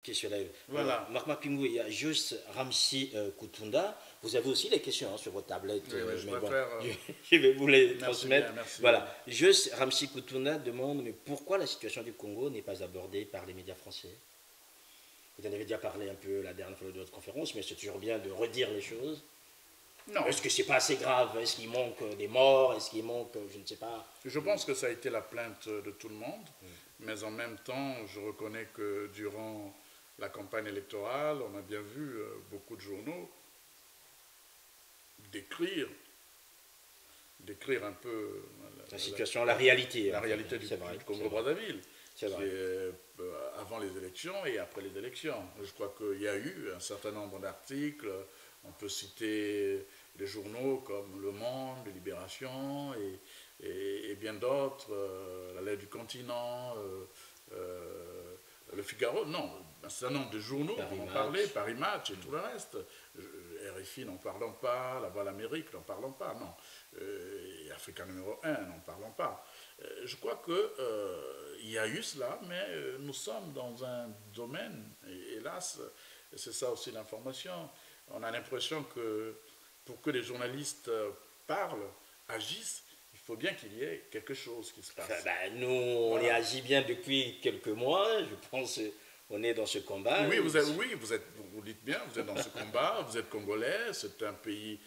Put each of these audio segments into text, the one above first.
qui se lève. Voilà. Marc Mapingou, il y a juste Ramsi Koutunda. Vous avez aussi les questions sur votre tablette. Oui, je mais préfère, je vais vous les merci transmettre. bien, merci voilà. bien. Juste Ramsi Koutunda demande mais pourquoi la situation du Congo n'est pas abordée par les médias français? Vous en avez déjà parlé un peu la dernière fois de votre conférence, mais c'est toujours bien de redire les choses. Non. Est-ce que c'est pas assez grave? Est-ce qu'il manque des morts? Est-ce qu'il manque, je ne sais pas. Je pense que ça a été la plainte de tout le monde, mais en même temps, je reconnais que durant la campagne électorale, on a bien vu beaucoup de journaux décrire un peu la situation, la réalité. La réalité du Congo-Brazzaville. C'est vrai. Avant les élections et après les élections. Je crois qu'il y a eu un certain nombre d'articles. On peut citer des journaux comme Le Monde, Libération et bien d'autres, La Lettre du Continent, Le Figaro. Non, un certain nombre de journaux en ont parlé, Paris Match et tout le reste. RFI n'en parlons pas, La Voix d'Amérique n'en parlons pas, non. Et Africa numéro 1 n'en parlons pas. Je crois qu'il y a eu cela, mais nous sommes dans un domaine, et hélas, c'est ça aussi l'information, on a l'impression que pour que les journalistes parlent, agissent, il faut bien qu'il y ait quelque chose qui se passe. Nous, on y agit bien depuis quelques mois, je pense on est dans ce combat. Oui, vous dites bien, vous êtes dans ce combat, vous êtes congolais, c'est un pays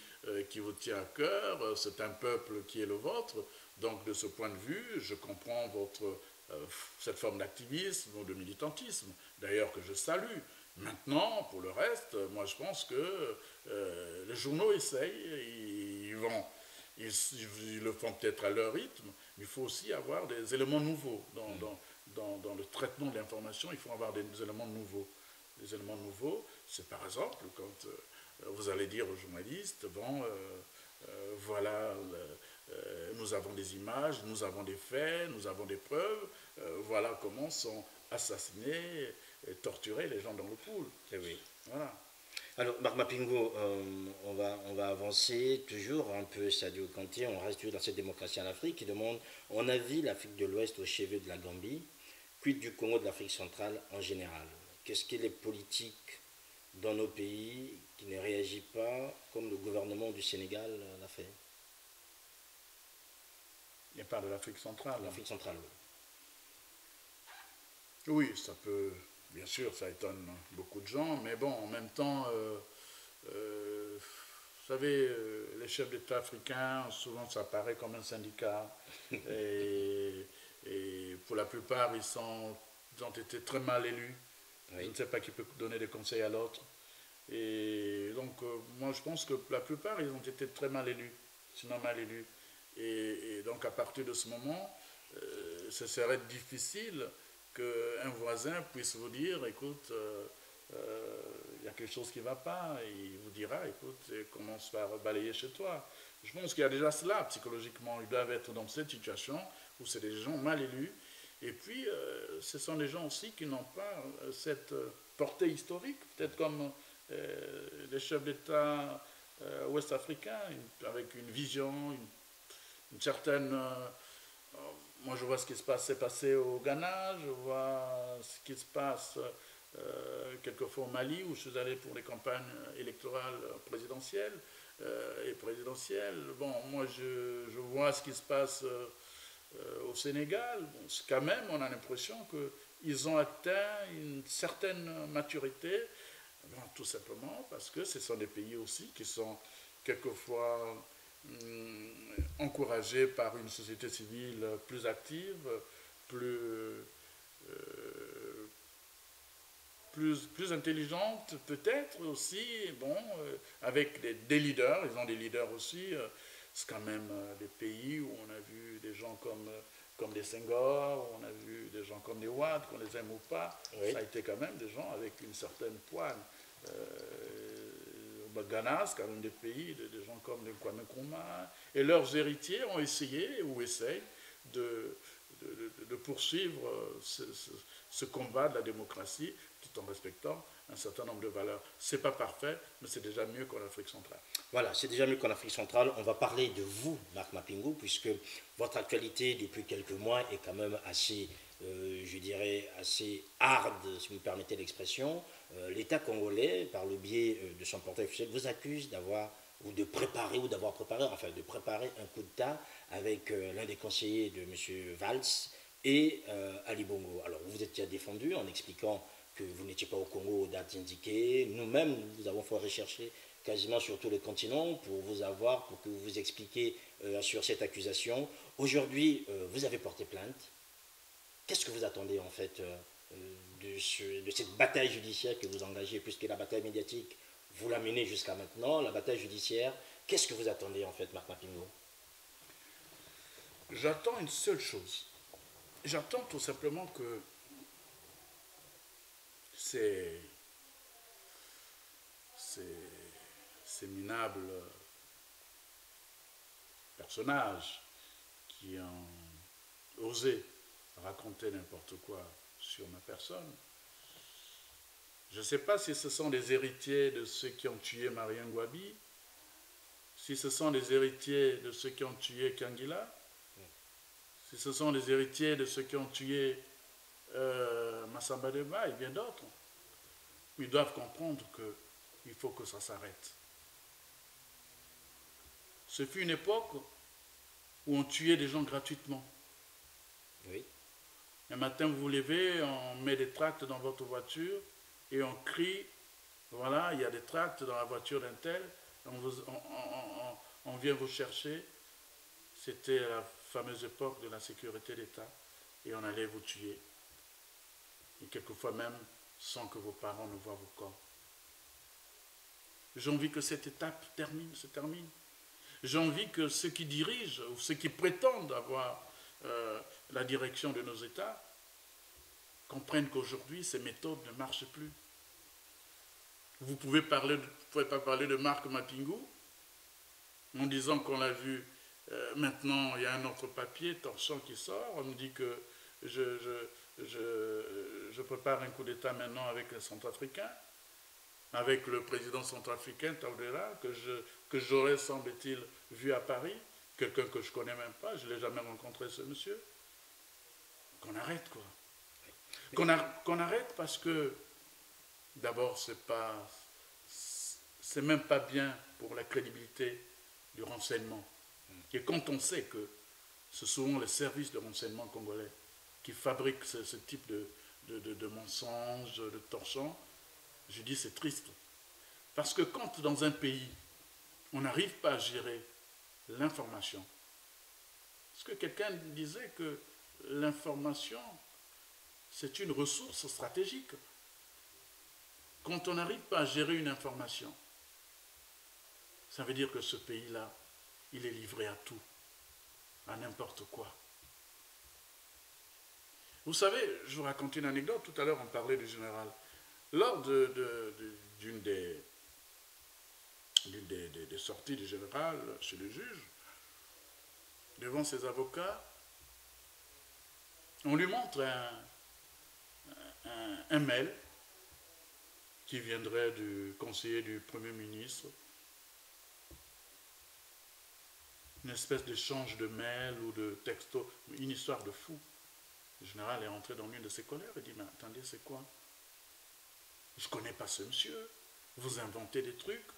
qui vous tient à cœur, c'est un peuple qui est le vôtre. Donc, de ce point de vue, je comprends cette forme d'activisme ou de militantisme, d'ailleurs que je salue. Maintenant, pour le reste, moi je pense que les journaux essayent, ils le font peut-être à leur rythme, mais il faut aussi avoir des éléments nouveaux. Dans le traitement de l'information, il faut avoir des éléments nouveaux. Des éléments nouveaux, c'est par exemple quand vous allez dire aux journalistes, bon, voilà, nous avons des images, nous avons des faits, nous avons des preuves, voilà comment sont assassinés et torturés les gens dans le pool. Eh oui. Voilà. Alors, Marc Mapingou, on va avancer toujours un peu, Sadio Kanté, on reste toujours dans cette démocratie en Afrique qui demande, on a vu l'Afrique de l'Ouest au chevet de la Gambie, quid du Congo, de l'Afrique centrale en général? Qu'est-ce qu'il est politique dans nos pays qui ne réagit pas comme le gouvernement du Sénégal l'a fait? Il n'y a pas de l'Afrique centrale. L'Afrique centrale, oui. Oui, ça peut, bien sûr, ça étonne beaucoup de gens, mais bon, en même temps, vous savez, les chefs d'État africains, souvent ça apparaît comme un syndicat, et pour la plupart, ils ont été très mal élus. Oui. Je ne sais pas qui peut donner des conseils à l'autre. Et donc, moi, je pense que la plupart, ils ont été très mal élus, sinon mal élus. Et donc, à partir de ce moment, ce serait difficile qu'un voisin puisse vous dire, écoute, il y a quelque chose qui ne va pas, et il vous dira, écoute, commence par balayer chez toi. Je pense qu'il y a déjà cela, psychologiquement. Ils doivent être dans cette situation où c'est des gens mal élus. Et puis, ce sont des gens aussi qui n'ont pas cette portée historique, peut-être comme les chefs d'État ouest-africains, avec une vision, une certaine... moi, je vois ce qui s'est passé au Ghana, je vois ce qui se passe quelquefois au Mali, où je suis allé pour les campagnes électorales présidentielles et présidentielles. Bon, moi, je vois ce qui se passe au Sénégal. Bon, quand même, on a l'impression qu'ils ont atteint une certaine maturité, bon, tout simplement parce que ce sont des pays aussi qui sont quelquefois encouragés par une société civile plus active, plus intelligente peut-être aussi, bon, avec des leaders, ils ont des leaders aussi, c'est quand même des pays où on a vu des gens comme des Senghor, où on a vu des gens comme des Wade, qu'on les aime ou pas, oui. Ça a été quand même des gens avec une certaine poigne. Ghana, c'est quand même des pays, des gens comme les Kwame Nkrumah, et leurs héritiers ont essayé ou essayent de poursuivre ce combat de la démocratie tout en respectant un certain nombre de valeurs. Ce n'est pas parfait, mais c'est déjà mieux qu'en Afrique centrale. Voilà, c'est déjà mieux qu'en Afrique centrale. On va parler de vous, Marc Mapingou, puisque votre actualité depuis quelques mois est quand même assez je dirais, assez hard, si vous me permettez l'expression, l'État congolais, par le biais de son portail officiel, vous accuse d'avoir, ou de préparer, ou d'avoir préparé, enfin de préparer un coup d'État avec l'un des conseillers de M. Valls et Ali Bongo. Alors vous vous étiez défendu en expliquant que vous n'étiez pas au Congo aux dates indiquées. Nous-mêmes, nous avons fait rechercher quasiment sur tous les continents pour vous avoir, pour que vous vous expliquiez sur cette accusation. Aujourd'hui, vous avez porté plainte. Qu'est-ce que vous attendez en fait de cette bataille judiciaire que vous engagez, puisque la bataille médiatique, vous la menez jusqu'à maintenant, la bataille judiciaire, qu'est-ce que vous attendez en fait, Marc Mapingo? J'attends une seule chose. J'attends tout simplement que ces minables personnages qui ont osé raconter n'importe quoi sur ma personne, je ne sais pas si ce sont des héritiers de ceux qui ont tué Marien Ngouabi, si ce sont des héritiers de ceux qui ont tué Kangila, si ce sont des héritiers de ceux qui ont tué Massamba Deba et bien d'autres. Ils doivent comprendre qu'il faut que ça s'arrête. Ce fut une époque où on tuait des gens gratuitement. Oui. Un matin, vous vous levez, on met des tracts dans votre voiture et on crie, voilà, il y a des tracts dans la voiture d'un tel, on vient vous chercher. C'était la fameuse époque de la sécurité d'État et on allait vous tuer. Et quelquefois même sans que vos parents ne voient vos corps. J'ai envie que cette étape se termine. J'ai envie que ceux qui dirigent ou ceux qui prétendent avoir la direction de nos États comprennent qu'aujourd'hui, ces méthodes ne marchent plus. Vous ne pouvez pas parler de Marc Mapingo en disant qu'on l'a vu. Maintenant, il y a un autre papier, Torchon, qui sort. On me dit que je prépare un coup d'État maintenant avec les Centrafricains, avec le président centrafricain, Taoudera, que j'aurais, semble-t-il, vu à Paris, quelqu'un que je ne connais même pas, je ne l'ai jamais rencontré, ce monsieur. Qu'on arrête, quoi. Qu'on arrête parce que, d'abord, c'est même pas bien pour la crédibilité du renseignement. Et quand on sait que ce sont les services de renseignement congolais qui fabriquent ce type de mensonges, de torchons, je dis c'est triste. Parce que quand dans un pays, on n'arrive pas à gérer l'information, parce que quelqu'un disait que l'information, c'est une ressource stratégique. Quand on n'arrive pas à gérer une information, ça veut dire que ce pays-là, il est livré à tout, à n'importe quoi. Vous savez, je vous raconte une anecdote, tout à l'heure on parlait du général. Lors d'une des sorties du général chez le juge, devant ses avocats, on lui montre un mail qui viendrait du conseiller du Premier ministre, une espèce d'échange de mails ou de textos, une histoire de fou. Le général est entré dans l'une de ses colères et dit, mais attendez, c'est quoi? Je ne connais pas ce monsieur, vous inventez des trucs.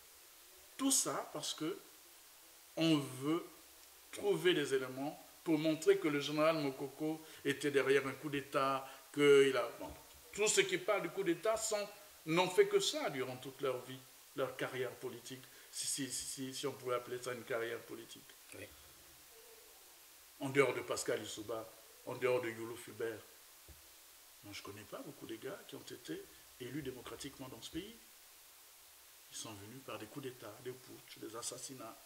Tout ça parce que on veut trouver des éléments pour montrer que le général Mokoko était derrière un coup d'État, qu'il a... Bon, tous ceux qui parlent du coup d'État n'ont fait que ça durant toute leur vie, leur carrière politique, si on pouvait appeler ça une carrière politique. Oui. En dehors de Pascal Lissouba, en dehors de Youlou Fulbert. Moi, je ne connais pas beaucoup de gars qui ont été élus démocratiquement dans ce pays. Ils sont venus par des coups d'État, des putsch, des assassinats.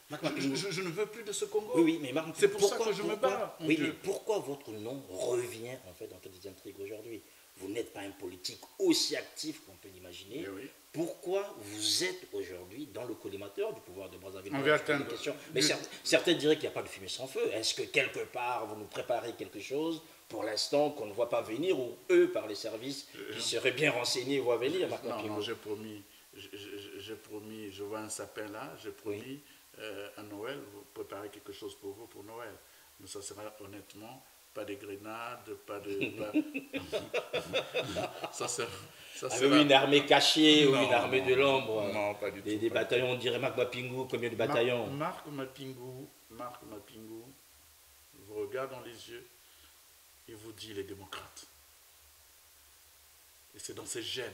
Je ne veux plus de ce Congo. Oui, mais Marc, c'est pour ça que je me bats. Oui, mais pourquoi votre nom revient en fait dans toutes les intrigues aujourd'hui? Vous n'êtes pas un politique aussi actif qu'on peut l'imaginer. Oui. Pourquoi vous êtes aujourd'hui dans le collimateur du pouvoir de Brazzaville? On va atteindre. Mais certains diraient qu'il n'y a pas de fumée sans feu. Est-ce que quelque part vous nous préparez quelque chose pour l'instant qu'on ne voit pas venir, ou eux par les services qui seraient bien renseignés voient venir? Non, j'ai promis. J'ai promis, je vois un sapin là, j'ai promis à Noël, vous préparez quelque chose pour vous pour Noël. Mais ça sera honnêtement pas de grenades, pas de... ça, c'est une armée cachée ou une armée de l'ombre? Non, pas du tout. Des bataillons, on dirait Marc Mapingou, combien de bataillons? Marc Mapingou vous regarde dans les yeux et vous dit les démocrates. Et c'est dans ses gènes.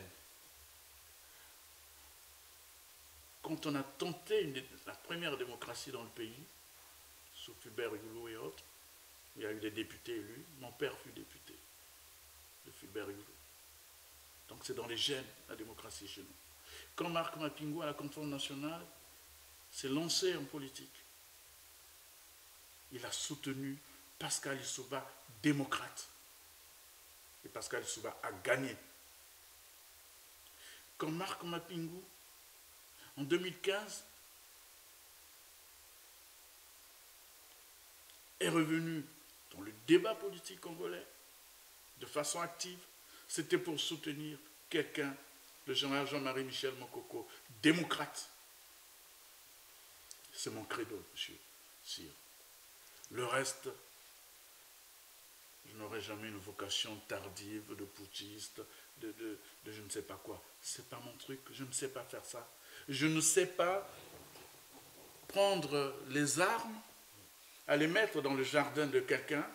Quand on a tenté la première démocratie dans le pays, sous Fulbert Hulot et autres, il y a eu des députés élus. Mon père fut député de Fulbert Hulot. Donc c'est dans les gènes, la démocratie chez nous. Quand Marc Mapingou, à la conférence nationale, s'est lancé en politique, il a soutenu Pascal Lissouba, démocrate. Et Pascal Lissouba a gagné. Quand Marc Mapingou, en 2015, est revenu dans le débat politique congolais de façon active, c'était pour soutenir quelqu'un, le général Jean-Marie Michel Mokoko, démocrate. C'est mon credo, monsieur Sire. Le reste, je n'aurai jamais une vocation tardive de putschiste, de je ne sais pas quoi. Ce n'est pas mon truc, je ne sais pas faire ça. Je ne sais pas prendre les armes, aller mettre dans le jardin de quelqu'un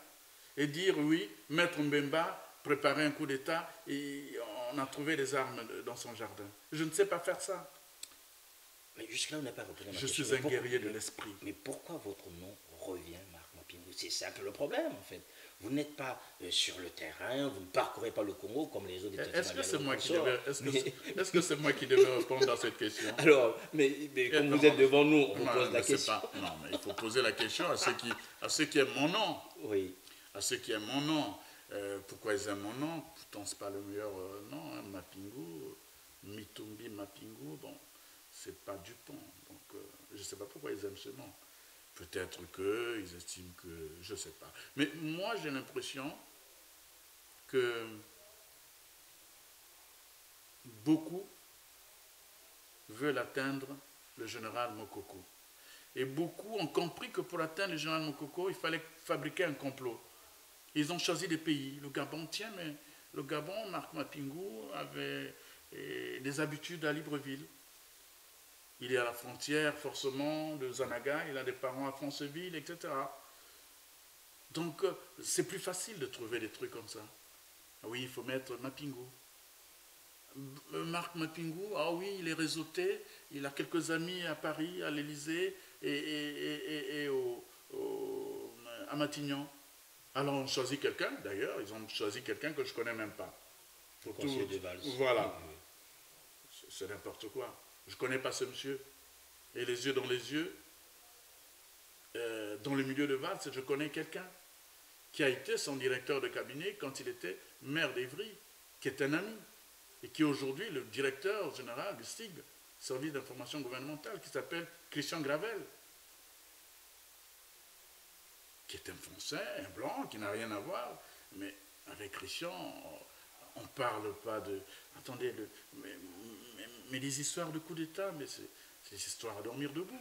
et dire oui, Maître Mbemba préparer un coup d'État et on a trouvé des armes dans son jardin. Je ne sais pas faire ça. Mais jusque-là, on n'a pas repris. Je suis un guerrier de l'esprit. Mais pourquoi votre nom revient, Marc Mapingou? C'est ça un peu le problème, en fait. Vous n'êtes pas sur le terrain, vous ne parcourez pas le Congo comme les autres. Est-ce que c'est moi qui devais répondre à cette question? Alors, mais comme vous êtes devant nous, on vous pose la question. Non, mais il faut poser la question à ceux qui aiment mon nom. Oui. À ceux qui aiment mon nom. Pourquoi ils aiment mon nom? Pourtant, ce n'est pas le meilleur nom, hein, Mapingou. Mitumbi Mapingou, bon, c'est pas Dupont. Donc, je ne sais pas pourquoi ils aiment ce nom. Peut-être qu'ils estiment que... Je ne sais pas. Mais moi, j'ai l'impression que beaucoup veulent atteindre le général Mokoko. Et beaucoup ont compris que pour atteindre le général Mokoko, il fallait fabriquer un complot. Ils ont choisi des pays. Le Gabon, tiens, mais le Gabon, Marc Mapingou avait des habitudes à Libreville. Il est à la frontière, forcément, de Zanaga, il a des parents à Franceville, etc. Donc, c'est plus facile de trouver des trucs comme ça. Ah oui, il faut mettre Mapingou. Marc Mapingou, ah oui, il est réseauté, il a quelques amis à Paris, à l'Élysée et à Matignon. Alors, on choisit quelqu'un, d'ailleurs, ils ont choisi quelqu'un que je ne connais même pas. Pour conseiller de Valls. Voilà. C'est n'importe quoi. Je ne connais pas ce monsieur. Et les yeux, dans le milieu de Valls, je connais quelqu'un qui a été son directeur de cabinet quand il était maire d'Evry, qui est un ami, et qui est aujourd'hui le directeur général du STIG, Service d'information gouvernementale, qui s'appelle Christian Gravel, qui est un Français, un blanc, qui n'a rien à voir, mais avec Christian, on ne parle pas de... Attendez, mais les histoires de coup d'État, mais c'est des histoires à dormir debout.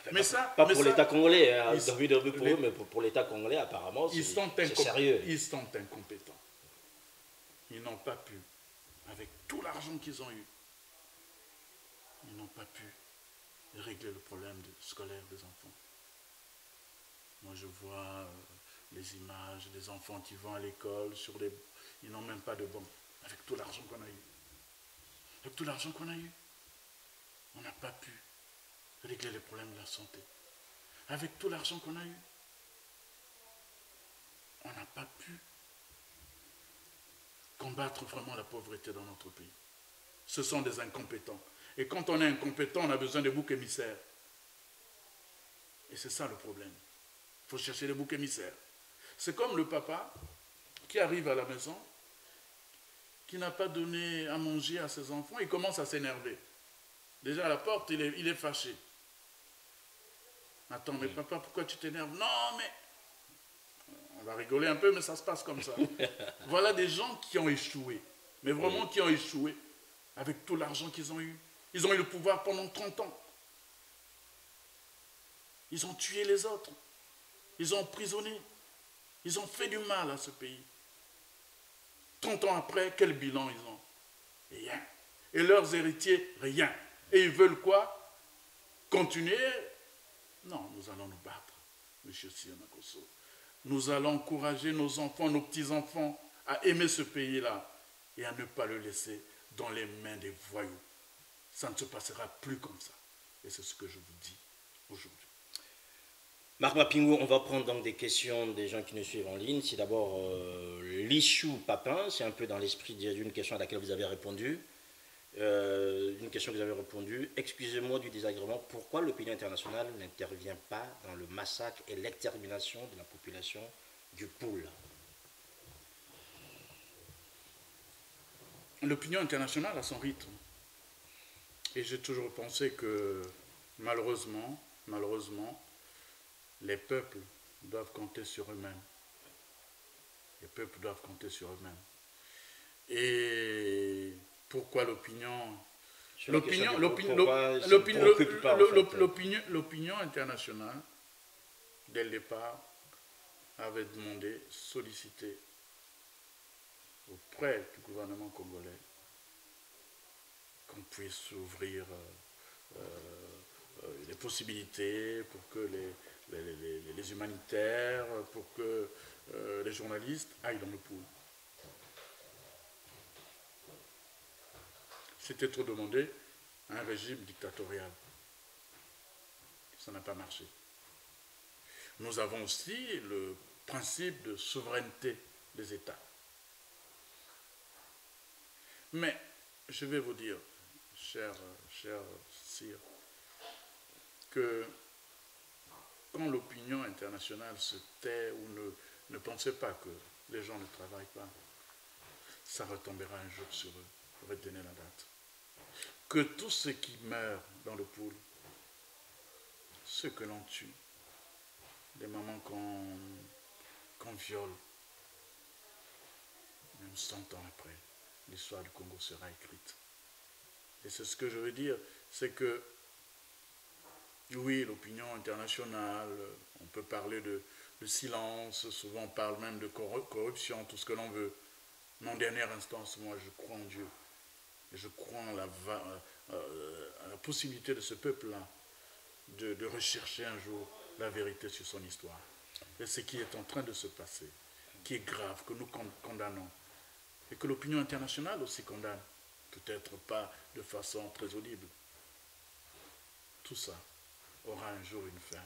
Enfin, mais pas pour l'État congolais, hein, dormir debout pour eux, mais pour l'État congolais, apparemment, c'est sérieux. Ils sont incompétents. Ils n'ont pas pu, avec tout l'argent qu'ils ont eu, ils n'ont pas pu régler le problème scolaire des enfants. Moi, je vois les images des enfants qui vont à l'école, ils n'ont même pas de banc, avec tout l'argent qu'on a eu. Avec tout l'argent qu'on a eu, on n'a pas pu régler les problèmes de la santé. Avec tout l'argent qu'on a eu, on n'a pas pu combattre vraiment la pauvreté dans notre pays. Ce sont des incompétents. Et quand on est incompétent, on a besoin de boucs émissaires. Et c'est ça le problème. Il faut chercher des boucs émissaires. C'est comme le papa qui arrive à la maison, qui n'a pas donné à manger à ses enfants, il commence à s'énerver. Déjà à la porte, il est fâché. Attends, mais papa, pourquoi tu t'énerves? Non, mais... On va rigoler un peu, mais ça se passe comme ça. Voilà des gens qui ont échoué. Mais vraiment qui ont échoué avec tout l'argent qu'ils ont eu. Ils ont eu le pouvoir pendant 30 ans. Ils ont tué les autres. Ils ont emprisonné. Ils ont fait du mal à ce pays. 30 ans après, quel bilan ils ont? Rien. Et leurs héritiers, rien. Et ils veulent quoi? Continuer? Non, nous allons nous battre, M. Sionakoso. Nous allons encourager nos enfants, nos petits-enfants à aimer ce pays-là et à ne pas le laisser dans les mains des voyous. Ça ne se passera plus comme ça. Et c'est ce que je vous dis aujourd'hui. Marc Mapingo, on va prendre donc des questions des gens qui nous suivent en ligne. C'est d'abord Lichou Papin, c'est un peu dans l'esprit d'une question à laquelle vous avez répondu. Une question que vous avez répondu. Excusez-moi du désagrément, pourquoi l'opinion internationale n'intervient pas dans le massacre et l'extermination de la population du Poul? L'opinion internationale a son rythme. Et j'ai toujours pensé que malheureusement, les peuples doivent compter sur eux-mêmes. Les peuples doivent compter sur eux-mêmes. Et pourquoi l'opinion internationale, dès le départ, avait demandé, sollicité auprès du gouvernement congolais qu'on puisse ouvrir les possibilités pour que les humanitaires, pour que les journalistes aillent dans le Poul. C'était trop demandé à un régime dictatorial. Ça n'a pas marché. Nous avons aussi le principe de souveraineté des États. Mais je vais vous dire, cher sire, que quand l'opinion internationale se tait ou ne pensait pas que les gens ne travaillent pas, ça retombera un jour sur eux. Je vais te donner la date. Que tous ceux qui meurent dans le Poul, ceux que l'on tue, les mamans qu'on viole, même 100 ans après, l'histoire du Congo sera écrite. Et c'est ce que je veux dire, c'est que, oui, l'opinion internationale, on peut parler de silence, souvent on parle même de corruption, tout ce que l'on veut. Mais en dernière instance, moi je crois en Dieu. Et je crois en la possibilité de ce peuple-là de rechercher un jour la vérité sur son histoire. Et ce qui est en train de se passer, qui est grave, que nous condamnons, et que l'opinion internationale aussi condamne, peut-être pas de façon très audible. Tout ça aura un jour une fin,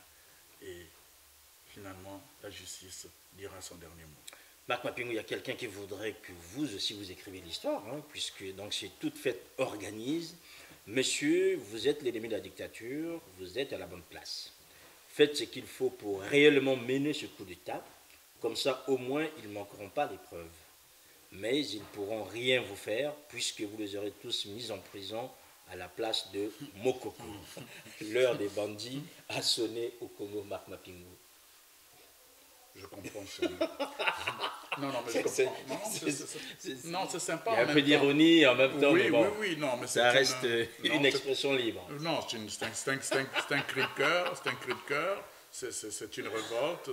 et finalement, la justice dira son dernier mot. Marc Mapingo, il y a quelqu'un qui voudrait que vous aussi vous écriviez l'histoire, hein, puisque donc c'est toute fête organise. Monsieur, vous êtes l'ennemi de la dictature, vous êtes à la bonne place. Faites ce qu'il faut pour réellement mener ce coup d'État, comme ça au moins ils ne manqueront pas les preuves. Mais ils ne pourront rien vous faire, puisque vous les aurez tous mis en prison à la place de Mokoko. L'heure des bandits a sonné au Congo, Marc Mapingo. Je comprends ça. Non, mais je comprends. Non, c'est sympa. Il y a un peu d'ironie en même temps. Oui, mais bon, oui, non, mais ça reste une expression libre. Non, c'est un cri de cœur, c'est un cri de cœur, c'est une révolte,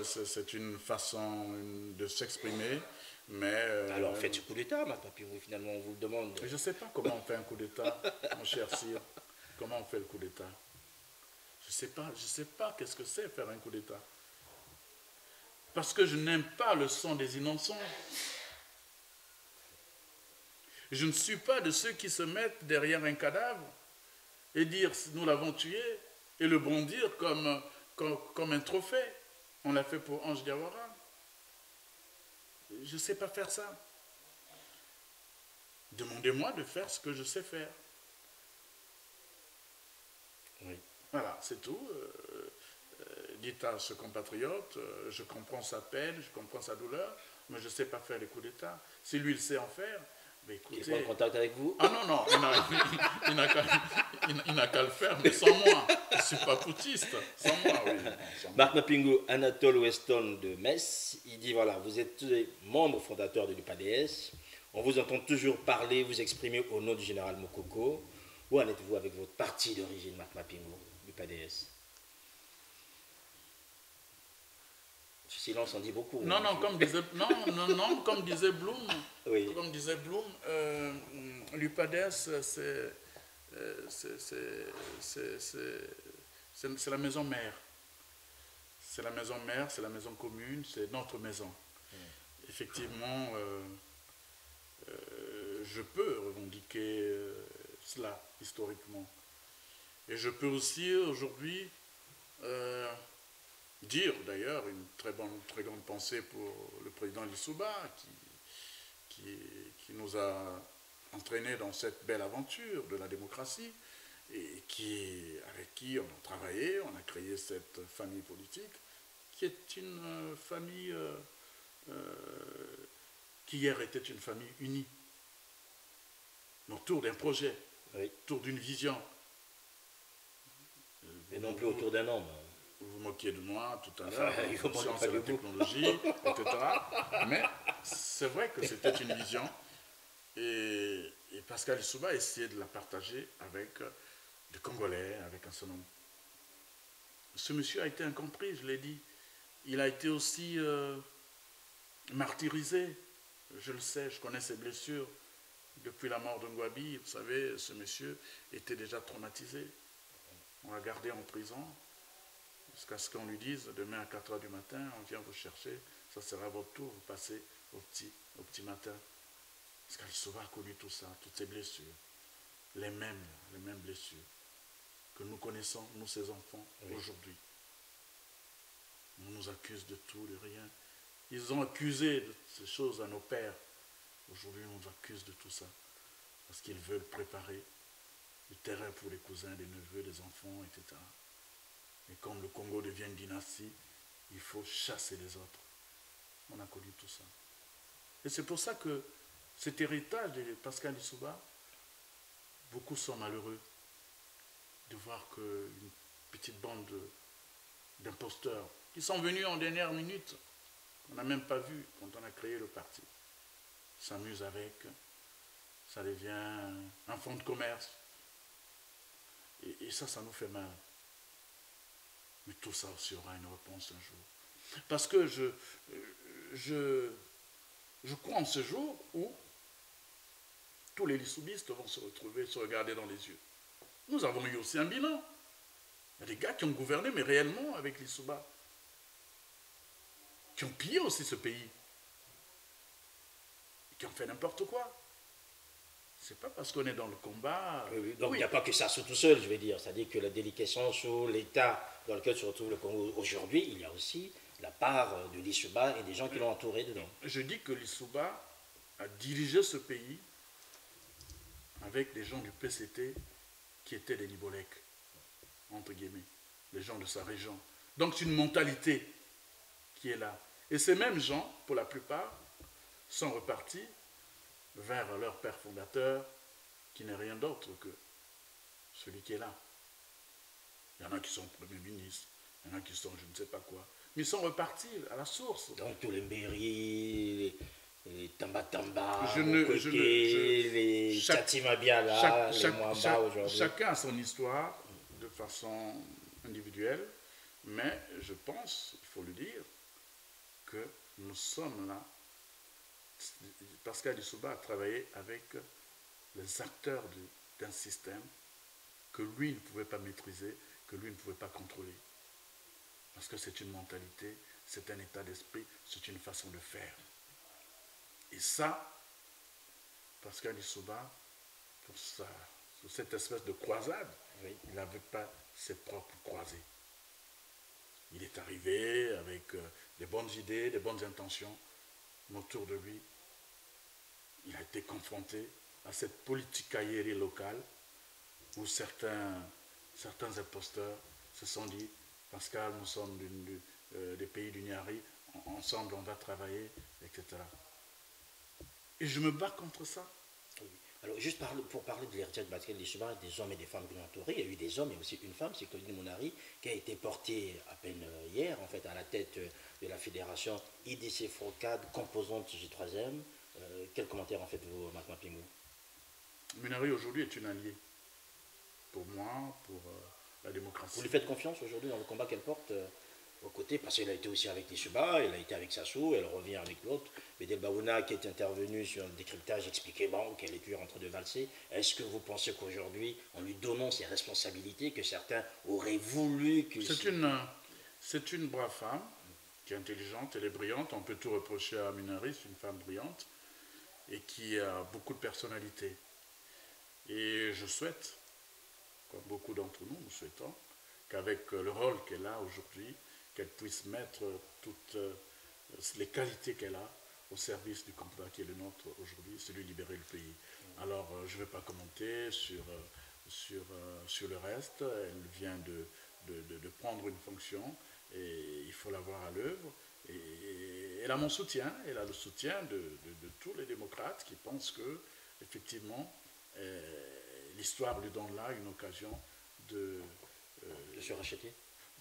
c'est une façon de s'exprimer, mais... Alors faites ce coup d'État, Marc Mapingo, finalement, on vous le demande. Je ne sais pas comment on fait un coup d'État, mon cher sire. Comment on fait le coup d'État? Je ne sais pas qu'est-ce que c'est faire un coup d'État. Parce que je n'aime pas le sang des innocents. Je ne suis pas de ceux qui se mettent derrière un cadavre et dire nous l'avons tué et le bondir comme un trophée. On l'a fait pour Ange Diawara. Je ne sais pas faire ça. Demandez-moi de faire ce que je sais faire. Oui. Voilà, c'est tout. Dites à ce compatriote, je comprends sa peine, je comprends sa douleur, mais je ne sais pas faire les coups d'État. Si lui, il sait en faire, mais écoutez... Il est en contact avec vous? Ah non, il n'a qu'à le faire, mais sans moi. Je ne suis pas foutiste, sans moi, oui. Marc Mapingo, Anatole Weston de Metz, il dit, voilà, vous êtes membre fondateur de l'UPADS, on vous entend toujours parler, vous exprimer au nom du général Mokoko. Où en êtes-vous avec votre parti d'origine, Marc Mapingo, l'UPADS? Ce silence en dit beaucoup. Non, non, comme disait, non, non, non, comme disait Bloom, Oui. comme disait Bloom, l'UPADES, c'est la maison mère. C'est la maison mère, c'est la maison commune, c'est notre maison. Effectivement, je peux revendiquer cela historiquement. Et je peux aussi aujourd'hui dire d'ailleurs une très grande pensée pour le président Lissouba qui nous a entraînés dans cette belle aventure de la démocratie et avec qui on a travaillé, on a créé cette famille politique qui est une famille qui hier était une famille unie autour d'un projet, Oui. autour d'une vision. Et non plus autour d'un homme. Vous vous moquiez de moi tout à l'heure, Il faut science pas et la du tout. technologie, etc. Mais c'est vrai que c'était une vision et Pascal Lissouba a essayé de la partager avec des Congolais, avec un certain nombre. Ce monsieur a été incompris, je l'ai dit. Il a été aussi martyrisé. Je le sais, je connais ses blessures. Depuis la mort de Ngouabi, vous savez, ce monsieur était déjà traumatisé. On l'a gardé en prison jusqu'à ce qu'on lui dise demain à 4 h du matin, on vient vous chercher, ça sera votre tour, vous passez au petit matin. Pascal Lissouba a connu tout ça, toutes ces blessures, les mêmes blessures que nous connaissons, nous ses enfants, oui, aujourd'hui. On nous accuse de tout, de rien. Ils ont accusé de ces choses à nos pères. Aujourd'hui, on nous accuse de tout ça. Parce qu'ils veulent préparer du terrain pour les cousins, des neveux, des enfants, etc. Et comme le Congo devient une dynastie, il faut chasser les autres. On a connu tout ça. Et c'est pour ça que cet héritage de Pascal Lissouba, beaucoup sont malheureux de voir qu'une petite bande d'imposteurs qui sont venus en dernière minute, on n'a même pas vu quand on a créé le parti, s'amusent avec, ça devient un fonds de commerce. Et ça nous fait mal. Mais tout ça aussi aura une réponse un jour. Parce que je crois en ce jour où tous les lissoubistes vont se retrouver, se regarder dans les yeux. Nous avons eu aussi un bilan. Il y a des gars qui ont gouverné, mais réellement avec Lissouba, qui ont pillé aussi ce pays, qui ont fait n'importe quoi. C'est pas parce qu'on est dans le combat. Oui, donc il n'y a pas que ça sous tout seul, je veux dire. C'est-à-dire que la déliquescence sur l'état dans lequel se retrouve le Congo aujourd'hui, il y a aussi la part de Lissouba et des gens qui l'ont entouré dedans. Je dis que Lissouba a dirigé ce pays avec des gens du PCT qui étaient des Nibolèques, entre guillemets, les gens de sa région. Donc c'est une mentalité qui est là. Et ces mêmes gens, pour la plupart, sont repartis vers leur père fondateur, qui n'est rien d'autre que celui qui est là. Il y en a qui sont premiers ministres, il y en a qui sont je ne sais pas quoi. Mais ils sont repartis à la source. Donc tous les Mbéry, les Tamba-Tamba, les Tchatimabiala, les Mwamba aujourd'hui. Chacun a son histoire de façon individuelle, mais je pense, il faut le dire, que nous sommes là. Pascal Lissouba a travaillé avec les acteurs d'un système que lui ne pouvait pas maîtriser, que lui ne pouvait pas contrôler. Parce que c'est une mentalité, c'est un état d'esprit, c'est une façon de faire. Et ça, Pascal Lissouba, sur cette espèce de croisade, oui, il n'avait pas ses propres croisés. Il est arrivé avec des bonnes idées, des bonnes intentions, mais autour de lui, il a été confronté à cette politique aérienne locale où certains imposteurs se sont dit « Pascal, nous sommes des pays du Niari, ensemble on va travailler, etc. » Et je me bats contre ça. Oui. Alors, juste pour parler de l'héritage de Pascal Lissouba, des hommes et des femmes qui l'ont entouré, il y a eu des hommes et aussi une femme, c'est Claudine Mounari, qui a été portée à peine hier, en fait, à la tête de la fédération IDC Frocade, composante J3M. Quel commentaire en faites-vous, Mac Mapimou? Mounari aujourd'hui est une alliée pour moi, pour la démocratie. Vous lui faites confiance aujourd'hui dans le combat qu'elle porte aux côtés, parce qu'elle a été aussi avec Tissuba, elle a été avec Sassou, elle revient avec l'autre. Bedel Baouna, qui est intervenu sur le décryptage, expliquait bon, qu'elle est toujours en train de valser. Est-ce que vous pensez qu'aujourd'hui, en lui donnant ses responsabilités, que certains auraient voulu que... C'est une brave femme, qui est intelligente, elle est brillante, on peut tout reprocher à Minari, c'est une femme brillante, et qui a beaucoup de personnalité. Et je souhaite, comme beaucoup d'entre nous, nous souhaitons, qu'avec le rôle qu'elle a aujourd'hui, qu'elle puisse mettre toutes les qualités qu'elle a au service du combat qui est le nôtre aujourd'hui, celui de libérer le pays. Alors, je ne vais pas commenter sur le reste. Elle vient de prendre une fonction et il faut la voir à l'œuvre. Et elle a mon soutien, elle a le soutien de tous les démocrates qui pensent que, effectivement, l'histoire lui donne là une occasion de se racheter.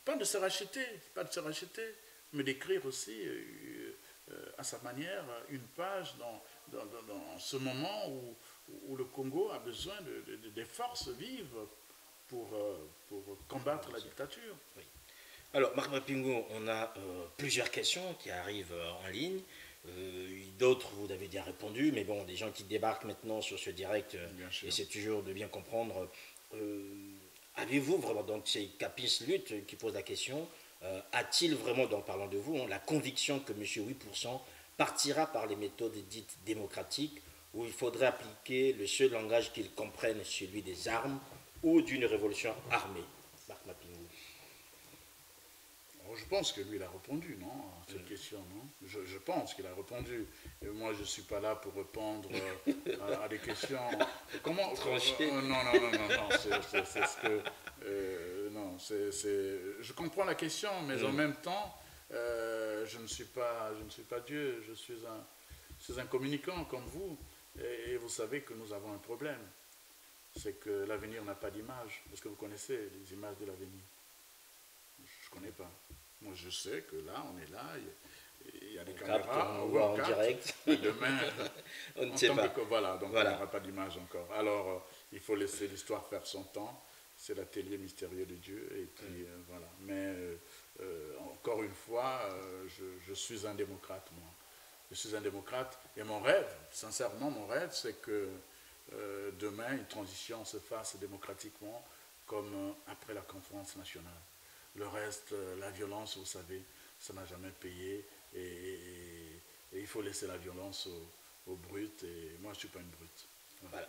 Pas de se racheter, mais d'écrire aussi à sa manière une page dans ce moment où le Congo a besoin des forces vives pour combattre la dictature. Oui. Alors, Marc Mapingo, on a plusieurs questions qui arrivent en ligne. D'autres, vous avez déjà répondu, mais bon, des gens qui débarquent maintenant sur ce direct, et c'est toujours de bien comprendre. Avez-vous vraiment, donc c'est Capis Lutte qui pose la question, a-t-il vraiment, donc parlant de vous, la conviction que M. 8% partira par les méthodes dites démocratiques, où il faudrait appliquer le seul langage qu'il comprenne, celui des armes, ou d'une révolution armée? Marc Mapingo. Je pense que lui, il a répondu, non, à cette question, non? Je pense qu'il a répondu. Et moi, je ne suis pas là pour répondre à des questions. Comment non, c'est ce que... non, je comprends la question, mais en même temps, je ne suis pas Dieu, je suis un communicant comme vous. Et vous savez que nous avons un problème. C'est que l'avenir n'a pas d'image. Est-ce que vous connaissez les images de l'avenir? Je ne connais pas. Moi, je sais que là, on est là, il y a des caméras, on voit en direct. Et demain, on ne sait pas. Voilà, donc voilà. On n'aura pas d'image encore. Alors, il faut laisser l'histoire faire son temps. C'est l'atelier mystérieux de Dieu. Et puis, voilà. Mais, encore une fois, je suis un démocrate, moi. Je suis un démocrate. Et mon rêve, sincèrement, mon rêve, c'est que demain, une transition se fasse démocratiquement, comme après la conférence nationale. Le reste, la violence, vous savez, ça n'a jamais payé. Et il faut laisser la violence aux brutes. Et moi, je ne suis pas une brute. Voilà.